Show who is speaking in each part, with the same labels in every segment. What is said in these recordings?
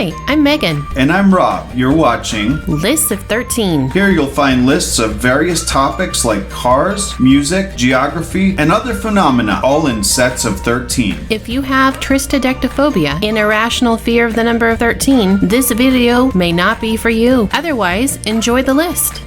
Speaker 1: Hi, I'm Megan.
Speaker 2: And I'm Rob. You're watching
Speaker 1: Lists of 13.
Speaker 2: Here you'll find lists of various topics like cars, music, geography, and other phenomena, all in sets of 13.
Speaker 1: If you have tristodectophobia, an irrational fear of the number 13, this video may not be for you. Otherwise, enjoy the list.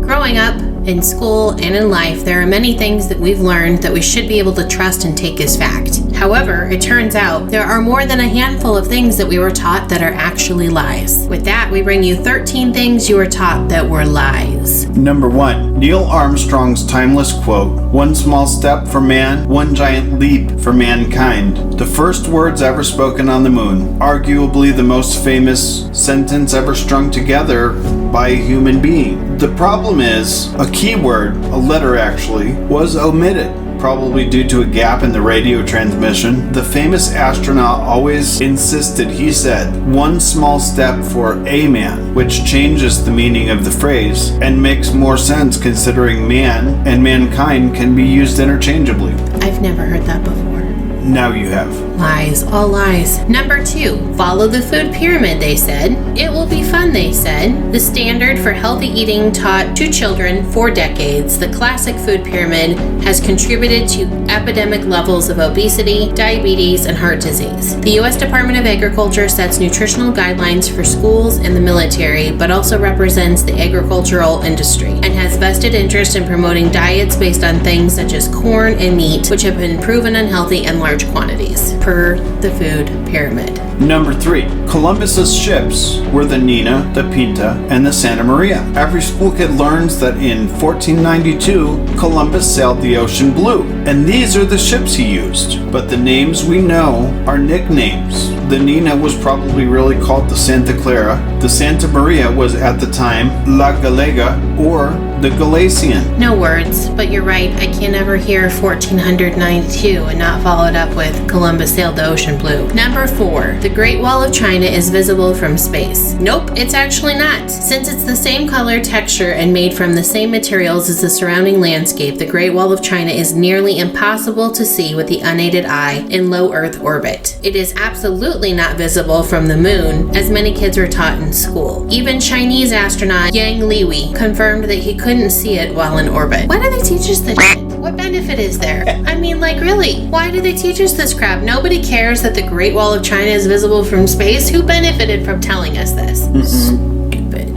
Speaker 1: Growing up, in school, and in life, there are many things that we've learned that we should be able to trust and take as fact. However, it turns out there are more than a handful of things that we were taught that are actually lies. With that, we bring you 13 things you were taught that were lies.
Speaker 2: Number 1. Neil Armstrong's timeless quote, "One small step for man, one giant leap for mankind." The first words ever spoken on the moon. Arguably the most famous sentence ever strung together by a human being. The problem is, a keyword, a letter actually, was omitted. Probably due to a gap in the radio transmission. The famous astronaut always insisted, he said, "One small step for a man," which changes the meaning of the phrase and makes more sense considering man and mankind can be used interchangeably.
Speaker 1: I've never heard that before.
Speaker 2: Now you have.
Speaker 1: Lies, all lies. Number 2, follow the food pyramid, they said. It will be fun, they said. The standard for healthy eating taught to children for decades, the classic food pyramid has contributed to epidemic levels of obesity, diabetes, and heart disease. The U.S. Department of Agriculture sets nutritional guidelines for schools and the military, but also represents the agricultural industry and has vested interest in promoting diets based on things such as corn and meat, which have been proven unhealthy in large quantities, per the food pyramid.
Speaker 2: Number 3. Columbus's ships were the Nina, the Pinta, and the Santa Maria. Every school kid learns that in 1492, Columbus sailed the ocean blue, and these are the ships he used. But the names we know are nicknames. The Nina was probably really called the Santa Clara. The Santa Maria was at the time La Gallega or the Galician.
Speaker 1: No words, but you're right. I can't ever hear 1492 and not follow it up with Columbus sailed the ocean blue. Number 4. The Great Wall of China is visible from space. Nope, it's actually not. Since it's the same color, texture, and made from the same materials as the surrounding landscape, the Great Wall of China is nearly impossible to see with the unaided eye in low Earth orbit. It is absolutely not visible from the moon, as many kids were taught in school. Even Chinese astronaut Yang Liwei confirmed that he couldn't see it while in orbit. Why do they teach us this shit? What benefit is there? I mean, like, really? Why do they teach us this crap? Nobody cares that the Great Wall of China is visible from space. Who benefited from telling us this? Stupid.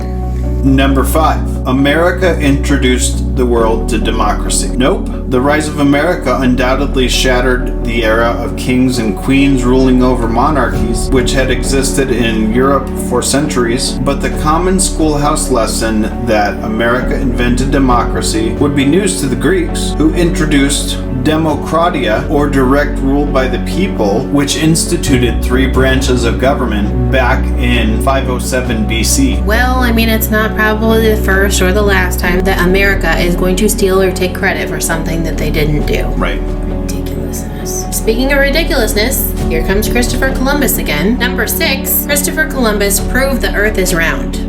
Speaker 2: Number 5. America introduced the world to democracy. Nope. The rise of America undoubtedly shattered the era of kings and queens ruling over monarchies, which had existed in Europe for centuries, but the common schoolhouse lesson that America invented democracy would be news to the Greeks, who introduced democratia, or direct rule by the people, which instituted 3 branches of government back in 507 BC.
Speaker 1: Well, I mean, it's not probably the first or the last time that America is going to steal or take credit for something that they didn't do.
Speaker 2: Right.
Speaker 1: Ridiculousness. Speaking of ridiculousness, here comes Christopher Columbus again. Number 6, Christopher Columbus proved the Earth is round.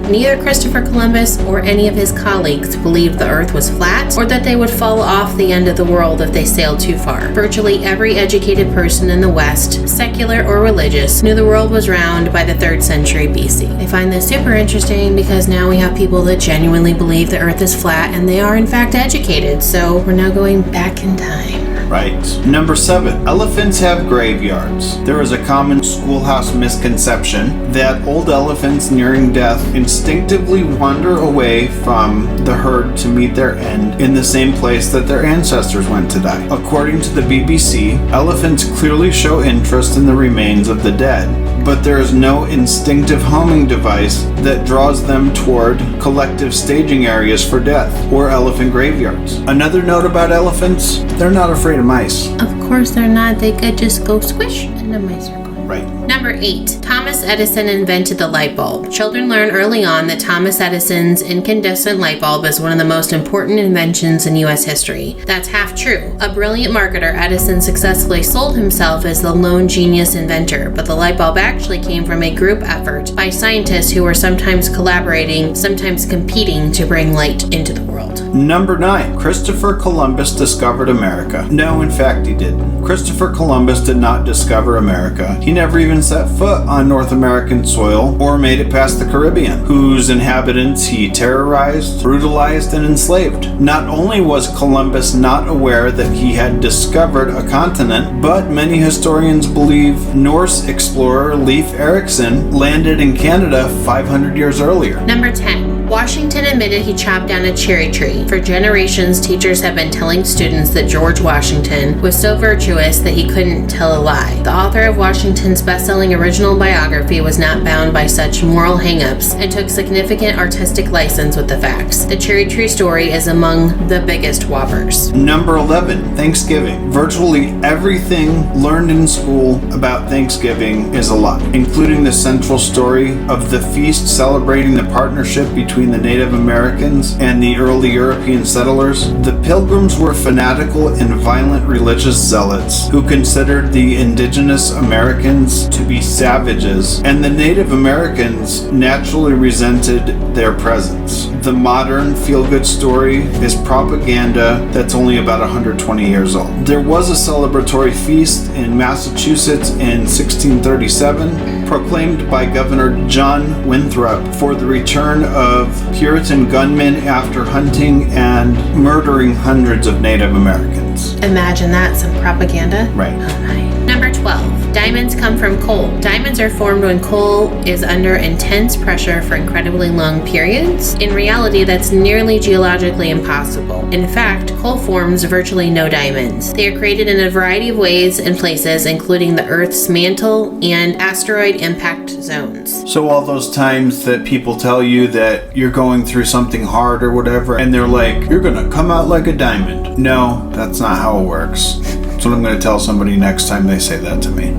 Speaker 1: Neither Christopher Columbus or any of his colleagues believed the Earth was flat or that they would fall off the end of the world if they sailed too far. Virtually every educated person in the West, secular or religious, knew the world was round by the 3rd century BC. I find this super interesting because now we have people that genuinely believe the Earth is flat and they are in fact educated, so we're now going back in time.
Speaker 2: Right. Number 7. Elephants have graveyards. There is a common schoolhouse misconception that old elephants nearing death instinctively wander away from the herd to meet their end in the same place that their ancestors went to die. According to the BBC, elephants clearly show interest in the remains of the dead, but there is no instinctive homing device that draws them toward collective staging areas for death or elephant graveyards. Another note about elephants, they're not afraid of mice.
Speaker 1: Of course they're not. They could just go squish and the mice are gone.
Speaker 2: Right.
Speaker 1: Number 8. Thomas Edison invented the light bulb. Children learn early on that Thomas Edison's incandescent light bulb is one of the most important inventions in U.S. history. That's half true. A brilliant marketer, Edison successfully sold himself as the lone genius inventor, but the light bulb actually came from a group effort by scientists who were sometimes collaborating, sometimes competing to bring light into the world.
Speaker 2: Number 9. Christopher Columbus discovered America. No, in fact, he didn't. Christopher Columbus did not discover America. He never even set foot on North American soil or made it past the Caribbean, whose inhabitants he terrorized, brutalized, and enslaved. Not only was Columbus not aware that he had discovered a continent, but many historians believe Norse explorer Leif Erikson landed in Canada 500 years earlier.
Speaker 1: Number 10. Washington admitted he chopped down a cherry tree. For generations, teachers have been telling students that George Washington was so virtuous that he couldn't tell a lie. The author of Washington's best-selling original biography was not bound by such moral hang-ups and took significant artistic license with the facts. The cherry tree story is among the biggest whoppers.
Speaker 2: Number 11. Thanksgiving. Virtually everything learned in school about Thanksgiving is a lie, including the central story of the feast celebrating the partnership between the Native Americans and the early European settlers. The Pilgrims were fanatical and violent religious zealots who considered the indigenous Americans to be savages, and the Native Americans naturally resented their presence. The modern feel-good story is propaganda that's only about 120 years old. There was a celebratory feast in Massachusetts in 1637, proclaimed by Governor John Winthrop for the return of Puritan gunmen after hunting and murdering hundreds of Native Americans.
Speaker 1: Imagine that, some propaganda.
Speaker 2: Right.
Speaker 1: Oh, nice. Number 12. Diamonds come from coal. Diamonds are formed when coal is under intense pressure for incredibly long periods. In reality, that's nearly geologically impossible. In fact, coal forms virtually no diamonds. They are created in a variety of ways and places, including the Earth's mantle and asteroid impact zones.
Speaker 2: So all those times that people tell you that you're going through something hard or whatever, and they're like, you're gonna come out like a diamond. No, that's not how it works. That's what I'm gonna tell somebody next time they say that to me.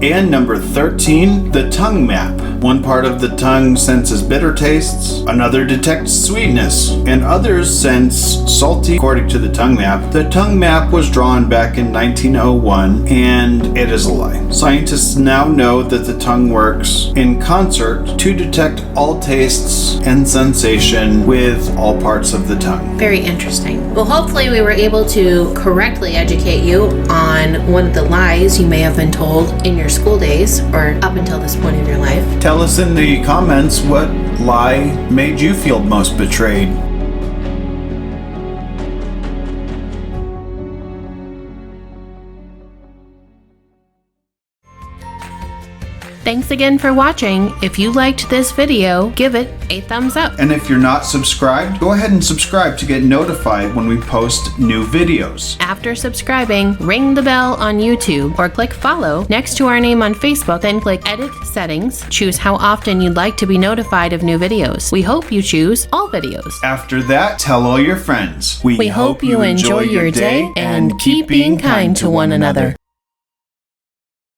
Speaker 2: And number 13, the tongue map. One part of the tongue senses bitter tastes, another detects sweetness, and others sense salty. According to the tongue map, the tongue map was drawn back in 1901, and it is a lie. Scientists now know that the tongue works in concert to detect all tastes and sensation with all parts of the tongue.
Speaker 1: Very interesting. Well, hopefully we were able to correctly educate you on one of the lies you may have been told in your school days or up until this point in your life.
Speaker 2: Tell us in the comments what lie made you feel most betrayed.
Speaker 1: Thanks again for watching. If you liked this video, give it a thumbs up.
Speaker 2: And if you're not subscribed, go ahead and subscribe to get notified when we post new videos.
Speaker 1: After subscribing, ring the bell on YouTube or click follow next to our name on Facebook, then click edit settings. Choose how often you'd like to be notified of new videos. We hope you choose all videos.
Speaker 2: After that, tell all your friends.
Speaker 1: We hope you enjoy your day and keep being kind to one another.